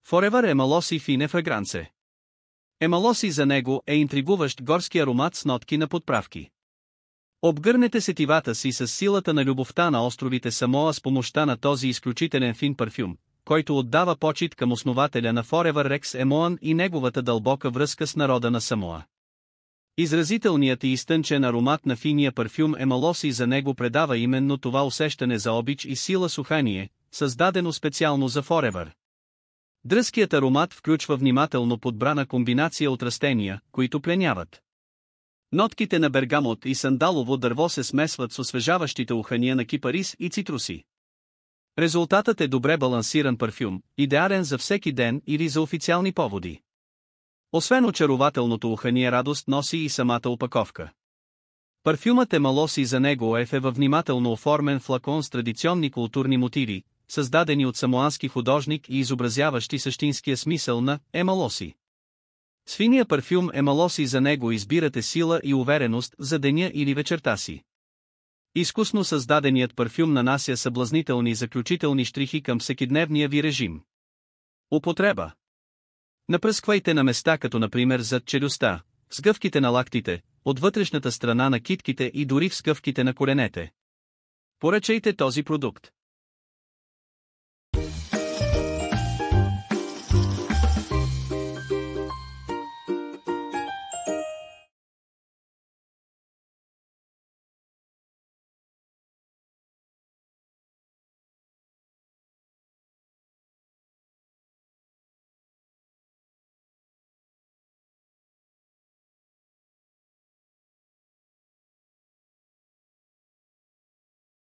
Forever Емалоси Fine Fragrance. Емалоси за него е интригуващ горски аромат с нотки на подправки. Обгърнете сетивата си с силата на любовта на островите Самоа с помощта на този изключителен фин парфюм, който отдава почит към основателя на Forever Рекс Емоан и неговата дълбока връзка с народа на Самоа. Изразителният и изтънчен аромат на финия парфюм Емалоси за него предава именно това усещане за обич и сила с ухание, създадено специално за Forever. Дръзкият аромат включва внимателно подбрана комбинация от растения, които пленяват. Нотките на бергамот и сандалово дърво се смесват с освежаващите ухания на кипарис и цитруси. Резултатът е добре балансиран парфюм, идеален за всеки ден или за официални поводи. Освен очарователното ухание радост носи и самата опаковка. Парфюмът Емалоси за него е във внимателно оформен флакон с традиционни културни мотиви, създадени от самоански художник и изобразяващи същинския смисъл на Емалоси. С финия парфюм Емалоси за него избирате сила и увереност за деня или вечерта си. Изкусно създаденият парфюм нанася съблазнителни заключителни щрихи към всекидневния ви режим. Употреба. Напръсквайте на места като например зад челюстта, в сгъвките на лактите, от вътрешната страна на китките и дори в сгъвките на коленете. Поръчайте този продукт.